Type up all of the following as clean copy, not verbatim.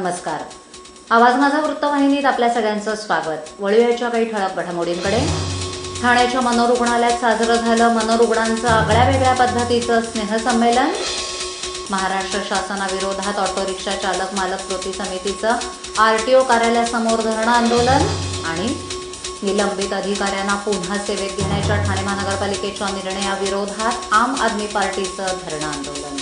नमस्कार. आवाज माझा वृत्तवाहिनीत आपल्या सगळ्यांचं स्वागत. वळूयाच्या काही ठळक घडामोडींकडे. ठाण्याच्या मनोरुग्णालयात साजरं झालं मनोरुग्णांचं आगळ्या वेगळ्या पद्धतीचं स्नेहसंमेलन. महाराष्ट्र शासनाविरोधात ऑटो रिक्षा चालक मालक कृती समितीचं आरटीओ कार्यालयासमोर धरणं आंदोलन. आणि निलंबित अधिकाऱ्यांना पुन्हा सेवेत घेण्याच्या ठाणे महानगरपालिकेच्या निर्णयाविरोधात आम आदमी पार्टीचं धरणं आंदोलन.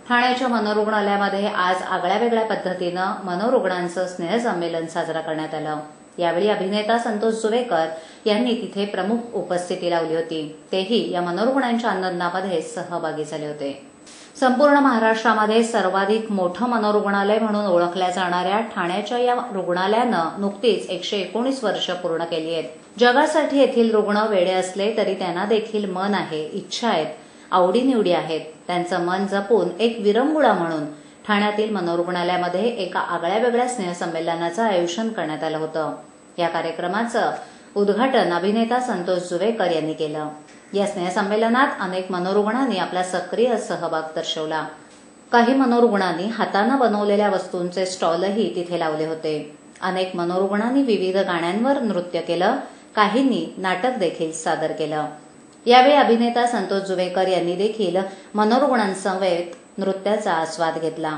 ठाण्याच्या मनोरुग्णालयामध्ये आज आगळ्या वेगळ्या पद्धतीनं मनोरुग्णांचं स्नेहसंमेलन साजरा करण्यात आलं. यावेळी अभिनेता संतोष जुवेकर यांनी तिथे प्रमुख उपस्थिती लावली होती. तेही या मनोरुग्णांच्या आनंदामध्ये सहभागी झाले होते. संपूर्ण महाराष्ट्रामध्ये सर्वाधिक मोठं मनोरुग्णालय म्हणून ओळखल्या जाणाऱ्या ठाण्याच्या या रुग्णालयानं नुकतीच 119 वर्ष पूर्ण केली आहेत. जगासाठी येथील रुग्ण वेडे असले तरी त्यांना देखील मन आहे, इच्छा आहेत, आवडीनिवडी आहेत. त्यांचं मन जपून एक विरंगुळा म्हणून ठाण्यातील मनोरुग्णालयामध्ये एका आगळ्या वेगळ्या स्नेहसंमेलनाचं आयोजन करण्यात आलं होतं. या कार्यक्रमाचं उद्घाटन अभिनेता संतोष जुवेकर यांनी केलं. या स्नेहसंमेलनात अनेक मनोरुग्णांनी आपला सक्रिय सहभाग दर्शवला. काही मनोरुग्णांनी हातानं बनवलेल्या वस्तूंचे स्टॉलही तिथे लावले होते. अनेक मनोरुग्णांनी विविध गाण्यांवर नृत्य केलं. काहींनी नाटक देखील सादर केलं. यावेळी अभिनेता संतोष जुवेकर यांनी देखील मनोरुग्णांसमवेत नृत्याचा आस्वाद घेतला.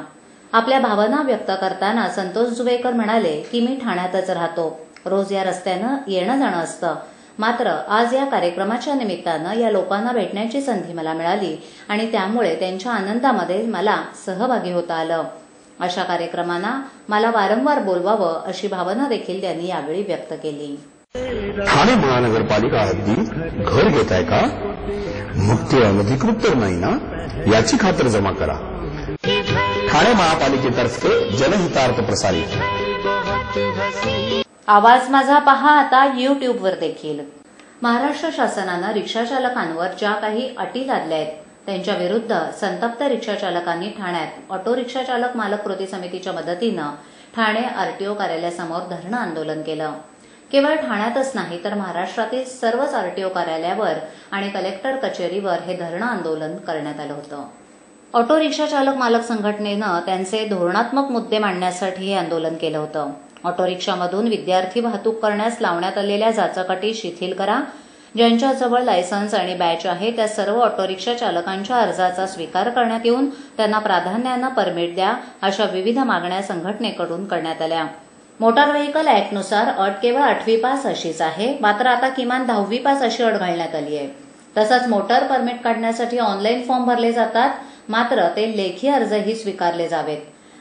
आपल्या भावना व्यक्त करताना संतोष जुवेकर म्हणाले की मी ठाण्यातच राहतो. रोज या रस्त्यानं येणं जाणं असतं. मात्र आज या कार्यक्रमाच्या निमित्तानं या लोकांना भेटण्याची संधी मला मिळाली आणि त्यामुळे त्यांच्या आनंदामध्ये मला सहभागी होता आलं. अशा कार्यक्रमांना मला वारंवार बोलवावं अशी भावना देखील त्यांनी यावेळी व्यक्त केली. ठाणे महानगरपालिका हद्दीत घर घेताय का? मग ते अनधिकृत तर नाही ना? याची खातर जमा करा. ठाणे महापालिकेतर्फे जनहितार्थ प्रसारित. आवाज माझा पहा आता YouTubeवर देखील. महाराष्ट्र शासनानं रिक्षाचालकांवर ज्या काही अटी लादल्या आहेत त्यांच्या विरुद्ध संतप्त रिक्षाचालकांनी ठाण्यात ऑटो रिक्षा चालक मालक कृती समितीच्या मदतीनं ठाणे आरटीओ कार्यालयासमोर धरणं आंदोलन केलं. केवळ ठाण्यातच नाही तर महाराष्ट्रातील सर्वच आरटीओ कार्यालयावर आणि कलेक्टर कचेरीवर हे धरणं आंदोलन करण्यात आलं होतं. ऑटो रिक्षा चालक मालक संघटनेनं त्यांचे धोरणात्मक मुद्दे मांडण्यासाठी हे आंदोलन केलं होतं. ऑटो रिक्षामधून विद्यार्थी वाहतूक करण्यास लावण्यात आलेल्या जाचक शिथिल करा. ज्यांच्याजवळ लायसन्स आणि बॅच आहे त्या सर्व ऑटो रिक्षा चालकांच्या अर्जाचा स्वीकार करण्यात येऊन त्यांना प्राधान्यानं परमिट द्या. अशा विविध मागण्या संघटनेकडून करण्यात आल्या. मोटार व्हेकल ऍक्टनुसार अट केवळ 8वी पास अशीच आहे. मात्र आता किमान 10वी पास अशी अट घालण्यात आली आहे. तसंच मोटार परमिट काढण्यासाठी ऑनलाईन फॉर्म भरले जातात. मात्र ते लेखी अर्जही स्वीकारले जावेत.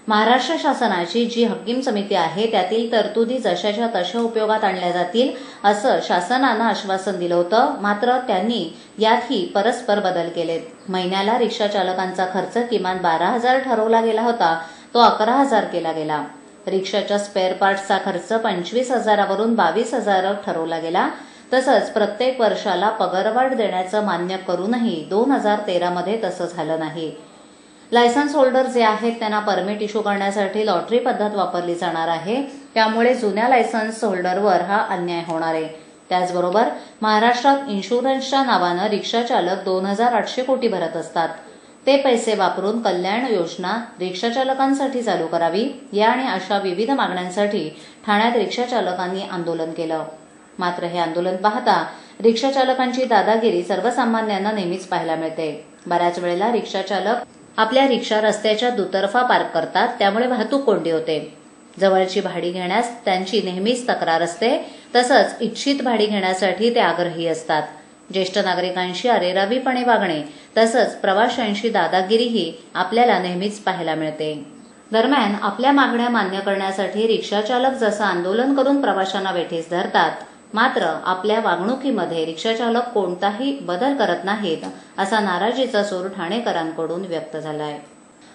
महाराष्ट्र शासनाची जी हकीम समिती आहे त्यातील तरतुदी जशाच्या तशा उपयोगात आणल्या जातील असं शासनानं आश्वासन दिलं होतं. मात्र त्यांनी यातही परस्पर बदल केलेत. महिन्याला रिक्षा चालकांचा खर्च किमान 12,000 ठरवला गेला होता, तो 11,000 केला गेला. रिक्षाच्या स्पेअर पार्ट्सचा खर्च 25,000वरून 22,000 ठरवला गेला. तसंच प्रत्येक वर्षाला पगारवाढ देण्याचं मान्य करूनही 2013मध्ये तसं झालं नाही. लायसन्स होल्डर जे आहेत त्यांना परमिट इश्यू करण्यासाठी लॉटरी पद्धत वापरली जाणार आहे. त्यामुळे जुन्या लायसन्स होल्डरवर हा अन्याय होणार आहे. त्याचबरोबर महाराष्ट्रात इन्शुरन्सच्या नावानं रिक्षा चालक 2,800 कोटी भरत असतात. ते पैसे वापरून कल्याण योजना रिक्षाचालकांसाठी चालू करावी या आणि अशा विविध मागण्यांसाठी ठाण्यात रिक्षाचालकांनी आंदोलन केलं. मात्र हे आंदोलन पाहता रिक्षाचालकांची दादागिरी सर्वसामान्यांना नेहमीच पाहायला मिळते. बऱ्याच वेळेला रिक्षाचालक आपल्या रिक्षा रस्त्याच्या दुतर्फा पार्क करतात. त्यामुळे वाहतूक कोंडी होते. जवळची भाडी घेण्यास त्यांची नेहमीच तक्रार असते. तसंच इच्छित भाडी घेण्यासाठी ते आग्रही असतात. ज्येष्ठ नागरिकांशी अरेरावीपणे वागणे तसंच प्रवाशांशी दादागिरीही आपल्याला नेहमीच पाहायला मिळते. दरम्यान आपल्या मागण्या मान्य करण्यासाठी रिक्षाचालक जसं आंदोलन करून प्रवाशांना वेठीस धरतात, मात्र आपल्या वागणुकीमध्ये रिक्षाचालक कोणताही बदल करत नाहीत असा नाराजीचा सूर ठाणेकरांकडून व्यक्त झालाय.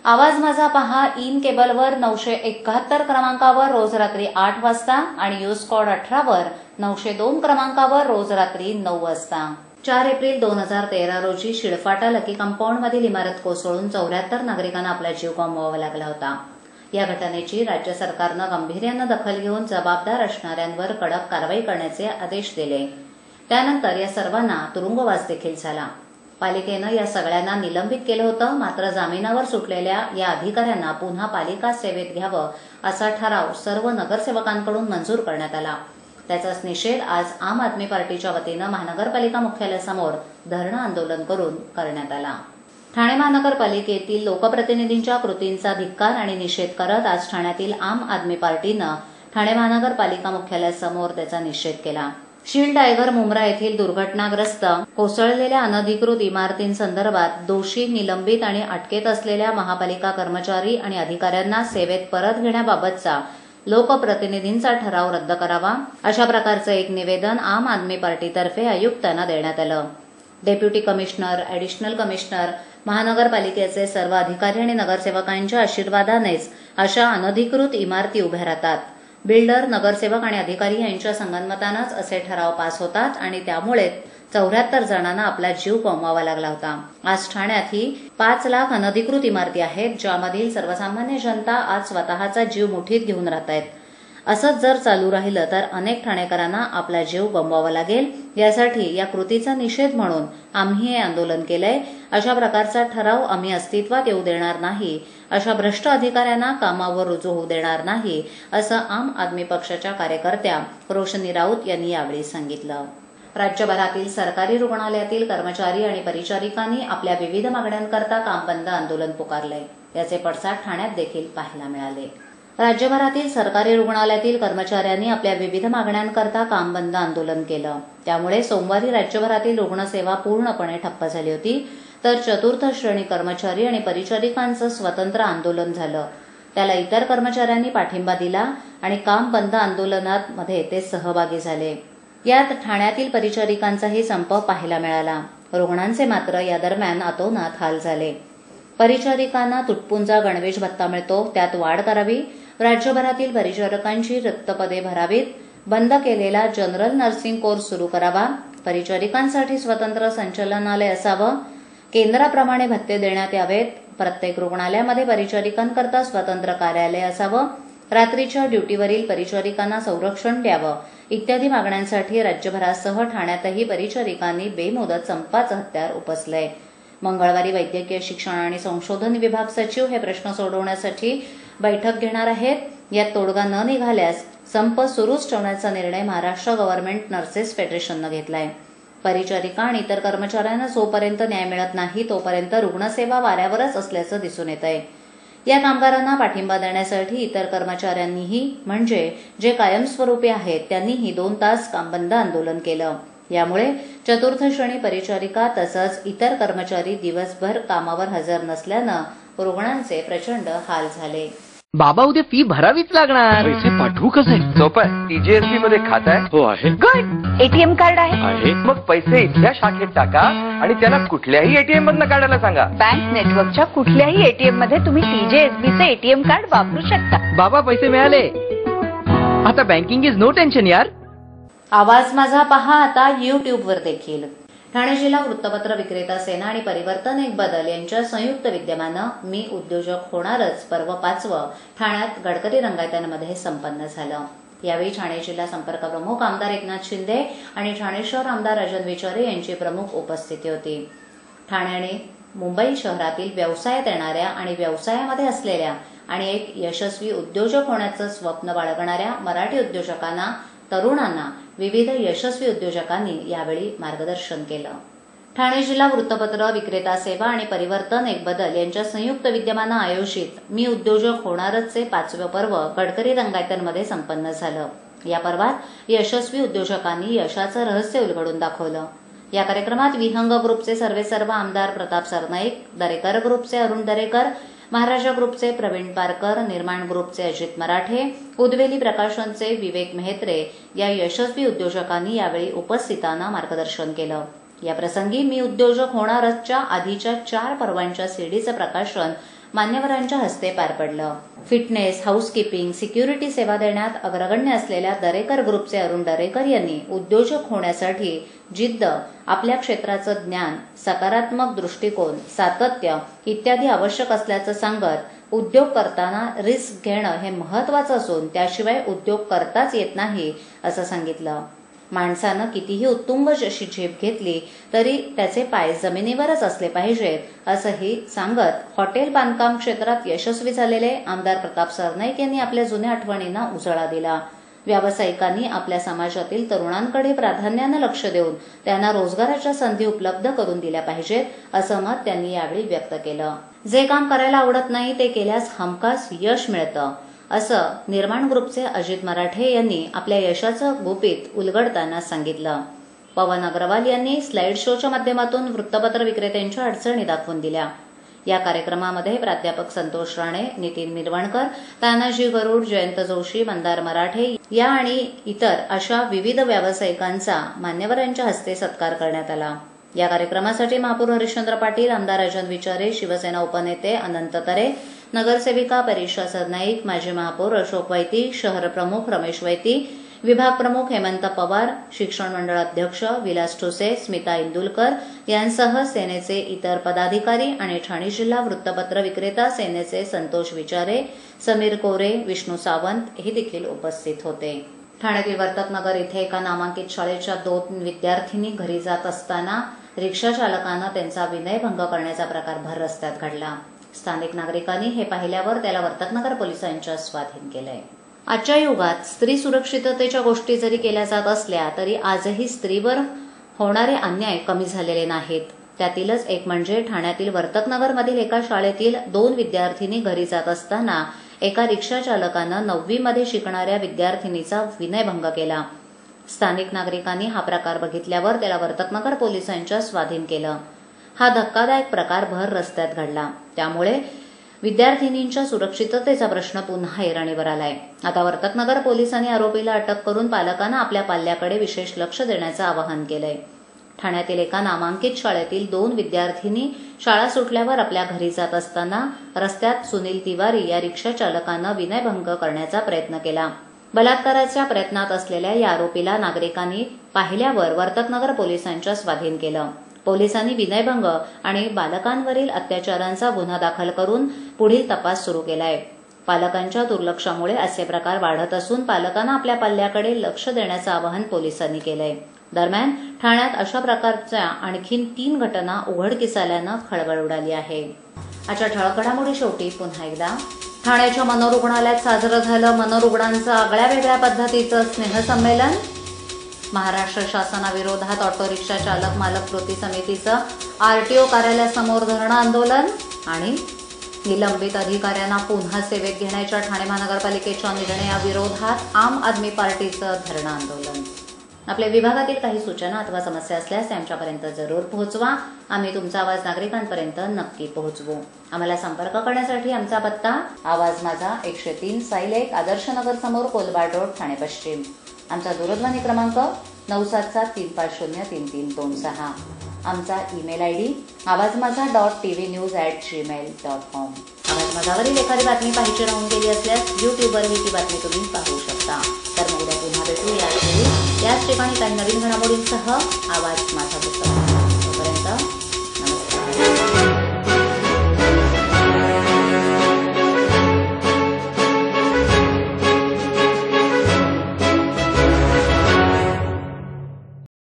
आवाज माझा पहा इन केबलवर 971 क्रमांकावर रोज रात्री 8 वाजता आणि यूज कॉड 18वर 902 क्रमांकावर रोज रात्री 9 वाजता. 4 एप्रिल 2013 रोजी शिळफाटा लकी कंपाऊंडमधील इमारत कोसळून 74 नागरिकांना आपला जीव गमवावा लागला होता. या घटनेची राज्य सरकारनं गांभीर्यानं दखल घेऊन जबाबदार असणाऱ्यांवर कडक कारवाई करण्याचे आदेश दिले. त्यानंतर या सर्वांना तुरुंगवास देखील झाला. पालिकेनं या सगळ्यांना निलंबित केलं होतं. मात्र जामिनावर सुटलेल्या या अधिकाऱ्यांना पुन्हा पालिका सेवेत घ्यावं असा ठराव सर्व नगरसेवकांकडून मंजूर करण्यात आला. त्याचाच निषेध आज आम आदमी पार्टीच्या वतीनं महानगरपालिका मुख्यालयासमोर धरणं आंदोलन करून करण्यात आला. ठाणे महानगरपालिकेतील लोकप्रतिनिधींच्या कृतींचा धिक्कार आणि निषेध करत आज ठाण्यातील आम आदमी पार्टीनं ठाणे महानगरपालिका मुख्यालयासमोर त्याचा निषेध केला. शील टायगर मुंब्रा येथील दुर्घटनाग्रस्त कोसळलेल्या अनधिकृत इमारतींसंदर्भात दोषी, निलंबित आणि अटकेत असलेल्या महापालिका कर्मचारी आणि अधिकाऱ्यांना सेवेत परत घेण्याबाबतचा लोकप्रतिनिधींचा ठराव रद्द करावा, अशा प्रकारचं एक निवेदन आम आदमी पार्टीतर्फे आयुक्तांना देण्यात आलं. डेप्युटी कमिशनर, ॲडिशनल कमिशनर, महानगरपालिकेचे सर्व अधिकारी आणि नगरसेवकांच्या आशीर्वादानेच अशा अनधिकृत इमारती उभ्या राहतात. बिल्डर, नगरसेवक आणि अधिकारी यांच्या संगनमतानंच असे ठराव पास होतात आणि त्यामुळे 74 जणांना आपला जीव गमवावा लागला होता. आज ठाण्यात ही 5 लाख अनधिकृत इमारती आहेत, ज्यामधील सर्वसामान्य जनता आज स्वतःचा जीव मुठीत घेऊन राहत आहेत. असंच जर चालू राहिलं तर अनेक ठाणेकरांना आपला जीव गमवावा लागेल. यासाठी या कृतीचा निषेध म्हणून आम्ही हे आंदोलन केलंय. अशा प्रकारचा ठराव आम्ही अस्तित्वात येऊ देणार नाही. अशा भ्रष्ट अधिकाऱ्यांना कामावर रुजू होऊ देणार नाही, असं आम आदमी पक्षाच्या कार्यकर्त्या रोशनी राऊत यांनी यावेळी सांगितलं. राज्यभरातील सरकारी रुग्णालयातील कर्मचारी आणि परिचारिकांनी आपल्या विविध मागण्यांकरता काम बंद आंदोलन पुकारलंय. याचे पडसाद ठाण्यात देखील पाहायला मिळाले. राज्यभरातील सरकारी रुग्णालयातील कर्मचाऱ्यांनी आपल्या विविध मागण्यांकरता काम बंद आंदोलन केलं. त्यामुळे सोमवारी राज्यभरातील रुग्णसेवा पूर्णपणे ठप्प झाली होती. तर चतुर्थ श्रेणी कर्मचारी आणि परिचारिकांचं स्वतंत्र आंदोलन झालं. त्याला इतर कर्मचाऱ्यांनी पाठिंबा दिला आणि काम बंद आंदोलनामध्ये ते सहभागी झाले. यात ठाण्यातील परिचारिकांचाही संप पाहायला मिळाला. रुग्णांचे मात्र या दरम्यान अतोनात हाल झाले. परिचारिकांना तुटपुंजा गणवेश भत्ता मिळतो, त्यात वाढ करावी. राज्यभरातील परिचारकांची रिक्त पदे भरावीत. बंद केलेला जनरल नर्सिंग कोर्स सुरू करावा. परिचारिकांसाठी स्वतंत्र संचालनालय असावं. केंद्राप्रमाणे भत्ते देण्यात यावेत. प्रत्येक रुग्णालयामध्ये परिचारिकांकरता स्वतंत्र कार्यालय असावं. रात्रीच्या ड्युटीवरील परिचारिकांना संरक्षण द्यावं इत्यादी मागण्यांसाठी राज्यभरासह ठाण्यातही परिचारिकांनी बेमुदत संपाचं हत्यार उपसलंय. मंगळवारी वैद्यकीय शिक्षण आणि संशोधन विभाग सचिव हे प्रश्न सोडवण्यासाठी बैठक घेणार आहेत. यात तोडगा न निघाल्यास संप सुरूच ठेवण्याचा निर्णय महाराष्ट्र गव्हर्नमेंट नर्सेस फेडरेशननं घेतलाय. परिचारिका आणि इतर कर्मचाऱ्यांना जोपर्यंत न्याय मिळत नाही तोपर्यंत रुग्णसेवा वाऱ्यावरच असल्याचं दिसून येतंय. या कामगारांना पाठिंबा देण्यासाठी इतर कर्मचाऱ्यांनीही, म्हणजे जे कायमस्वरूपी आहेत त्यांनीही 2 तास कामबंद आंदोलन केलं. यामुळे चतुर्थ श्रेणी परिचारिका तसंच इतर कर्मचारी दिवसभर कामावर हजर नसल्यानं रुग्णांचे प्रचंड हाल झाले. बाबा, उद्या फी भरावीच लागणार. पैसे पाठवू कसे? सोपं आहे. TJSB मध्ये खातं आहे? हो आहे. गुड. एटीएम कार्ड आहे? मग पैसे इथल्या शाखेत टाका आणि त्याला कुठल्याही ATM मधनं काढायला सांगा. बँक नेटवर्कच्या कुठल्याही ATM मध्ये तुम्ही TJSBचे ATM कार्ड वापरू शकता. बाबा, पैसे मिळाले. आता बँकिंग इज नो टेन्शन यार. आवाज माझा पहा आता YouTubeवर देखील. ठाणे जिल्हा वृत्तपत्र विक्रेता सेना आणि परिवर्तन एक बदल यांच्या संयुक्त विद्यमानं मी उद्योजक होणारच पर्व 5वं ठाण्यात गडकरी रंगायतांमध्ये संपन्न झालं. यावेळी ठाणे जिल्हा संपर्क प्रमुख आमदार एकनाथ शिंदे आणि ठाणे शहर आमदार राजन विचारे यांची प्रमुख उपस्थिती होती. ठाणे आणि मुंबई शहरातील व्यवसायात येणाऱ्या आणि व्यवसायामध्ये असलेल्या आणि एक यशस्वी उद्योजक होण्याचं स्वप्न बाळगणाऱ्या मराठी उद्योजकांना, तरुणांना विविध यशस्वी उद्योजकांनी यावेळी मार्गदर्शन केलं. ठाणे जिल्हा वृत्तपत्र विक्रेता सेवा आणि परिवर्तन एक बदल यांच्या संयुक्त विद्यमानं आयोजित मी उद्योजक होणारचचे 5वं पर्व गडकरी रंगायतांमध्ये संपन्न झालं. या पर्वात यशस्वी उद्योजकांनी यशाचं रहस्य उलगडून दाखवलं. या कार्यक्रमात विहंग ग्रुपचे सर्वेसर्वा आमदार प्रताप सरनाईक, दरेकर ग्रुपचे अरुण दरेकर, महाराजा ग्रुपचे प्रवीण पारकर, निर्माण ग्रुपचे अजित मराठे, उदवेली प्रकाशनचे विवेक मेहत्रे या यशस्वी उद्योजकांनी यावेळी उपस्थितांना मार्गदर्शन केलं. या प्रसंगी मी उद्योजक होणारच्या आधीच्या 4 पर्वांच्या सीडीचं प्रकाशन मान्यवरांच्या हस्ते पार पडलं. फिटनेस, हाऊसकीपिंग, सिक्युरिटी सेवा देण्यात अग्रगण्य असलेल्या दरेकर ग्रुपचे अरुण दरेकर यांनी उद्योजक होण्यासाठी जिद्द, आपल्या क्षेत्राचं ज्ञान, सकारात्मक दृष्टिकोन, सातत्य इत्यादी आवश्यक असल्याचं सांगत उद्योग करताना रिस्क घेणं हे महत्वाचं असून त्याशिवाय उद्योग करताच येत नाही असं सांगितलं. माणसानं कितीही उत्तुंग अशी झेप घेतली तरी त्याचे पाय जमिनीवरच असले पाहिजेत असंही सांगत हॉटेल बांधकाम क्षेत्रात यशस्वी झालेले आमदार प्रताप सरनाईक यांनी आपल्या जुन्या आठवणींना उजाळा दिला. व्यावसायिकांनी आपल्या समाजातील तरुणांकडे प्राधान्यानं लक्ष देऊन त्यांना रोजगाराच्या संधी उपलब्ध करून दिल्या पाहिजेत असं मत त्यांनी यावेळी व्यक्त केलं. जे काम करायला आवडत नाही ते केल्यास हमखास यश मिळतं असं निर्माण ग्रुपचे अजित मराठे यांनी आपल्या यशाचं गुपित उलगडताना सांगितलं. पवन अग्रवाल यांनी स्लाइड शोच्या माध्यमातून वृत्तपत्र विक्रेत्यांच्या अडचणी दाखवून दिल्या. या कार्यक्रमामध्ये प्राध्यापक संतोष राणे, नितीन मिरवणकर, तानाजी गरुड, जयंत जोशी, मंदार मराठे या आणि इतर अशा विविध व्यावसायिकांचा मान्यवरांच्या हस्ते सत्कार करण्यात आला. या कार्यक्रमासाठी महापौर हरिश्चंद्र पाटील, आमदार राजन विचारे, शिवसेना उपनेते अनंत तरे, नगरसेविका परीक्षा सरनाईक, माजी महापौर अशोक वैती, शहर प्रमुख रमेश वैती, विभाग प्रमुख हेमंत पवार, शिक्षण मंडळ अध्यक्ष विलास ठोसे, स्मिता इंदुलकर यांसह सेनेचे इतर पदाधिकारी आणि ठाणे जिल्हा वृत्तपत्र विक्रेता सेनेचे संतोष विचारे, समीर कोरे, विष्णू सावंत हे देखील उपस्थित होते. ठाण्यातील वर्तकनगर इथे एका नामांकित शाळेच्या 2 विद्यार्थिनी घरी जात असताना रिक्षा चालकानं त्यांचा विनयभंग करण्याचा प्रकार भर रस्त्यात घडला. स्थानिक नागरिकांनी हे पाहिल्यावर त्याला वर्तकनगर पोलिसांच्या स्वाधीन केलंय. आजच्या युगात स्त्री सुरक्षिततेच्या गोष्टी जरी केल्या जात असल्या तरी आजही स्त्रीवर होणारे अन्याय कमी झालेले नाहीत. त्यातीलच एक म्हणजे ठाण्यातील वर्तकनगरमधील एका शाळेतील 2 विद्यार्थिनी घरी जात असताना एका रिक्षा चालकानं 9वी मध्ये शिकणाऱ्या विद्यार्थिनीचा विनयभंग केला. स्थानिक नागरिकांनी हा प्रकार बघितल्यावर त्याला वर्तकनगर पोलिसांच्या स्वाधीन केलं. हा धक्कादायक प्रकार भर रस्त्यात घडला. त्यामुळे विद्यार्थिनींच्या सुरक्षिततेचा प्रश्न पुन्हा ऐरणीवर आलाय. आता वर्तकनगर पोलिसांनी आरोपीला अटक करून पालकांना आपल्या पाल्याकडे विशेष लक्ष देण्याचं आवाहन केलंय. ठाण्यातील एका नामांकित शाळेतील 2 विद्यार्थिनी शाळा सुटल्यावर आपल्या घरी जात असताना रस्त्यात सुनील तिवारी या रिक्षा चालकानं विनयभंग करण्याचा प्रयत्न केला. बलात्काराच्या प्रयत्नात असलेल्या या आरोपीला नागरिकांनी पाहिल्यावर वर्तकनगर पोलिसांच्या स्वाधीन केलं. पोलिसांनी विनयभंग आणि बालकांवरील अत्याचारांचा गुन्हा दाखल करून पुढील तपास सुरू केलाय. पालकांच्या दुर्लक्षामुळे असे प्रकार वाढत असून पालकांना आपल्या पाल्याकडे लक्ष देण्याचं आवाहन पोलिसांनी केलंय. दरम्यान ठाण्यात अशा प्रकारच्या आणखीन 3 घटना उघडकीस आल्यानं खळबळ उडाली आहे. आजच्या ठळक घडामोडी शेवटी पुन्हा एकदा ठाण्याच्या मनोरुग्णालयात साजरं झालं मनोरुग्णांचं आगळ्या वेगळ्या पद्धतीचं स्नेहसंमेलन. महाराष्ट्र शासनाविरोधात ऑटो रिक्षा चालक मालक कृती समितीचं आरटीओ कार्यालयासमोर धरणं आंदोलन आणि निलंबित अधिकाऱ्यांना पुन्हा सेवेत घेण्याच्या ठाणे महानगरपालिकेच्या निर्णयाविरोधात आम आदमी पार्टीचं धरणं आंदोलन. आपल्या विभागातील काही सूचना अथवा समस्या असल्यास त्या आमच्यापर्यंत जरूर पोहोचवा. आम्ही तुमचा आवाज नागरिकांपर्यंत नक्की पोहोचवू. आम्हाला संपर्क करण्यासाठी आमचा पत्ता आवाज माझा 103 साईल 1 आदर्श नगर समोर कोलबाड रोड ठाणे पश्चिम. आमचा दूरध्वनी क्रमांक 9773503326. आमचा ईमेल आयडी awazmaza.tvnews@gmail.com. आवाज माझावरील एखादी बातमी पाहिजे राहून गेली असल्यास यूट्यूबवरही ती बातमी तुम्ही पाहू शकता. तर मग उद्या पुन्हा भेटू याच ठिकाणी काही नवीन घडामोडींसह आवाज माझा पुस्तक.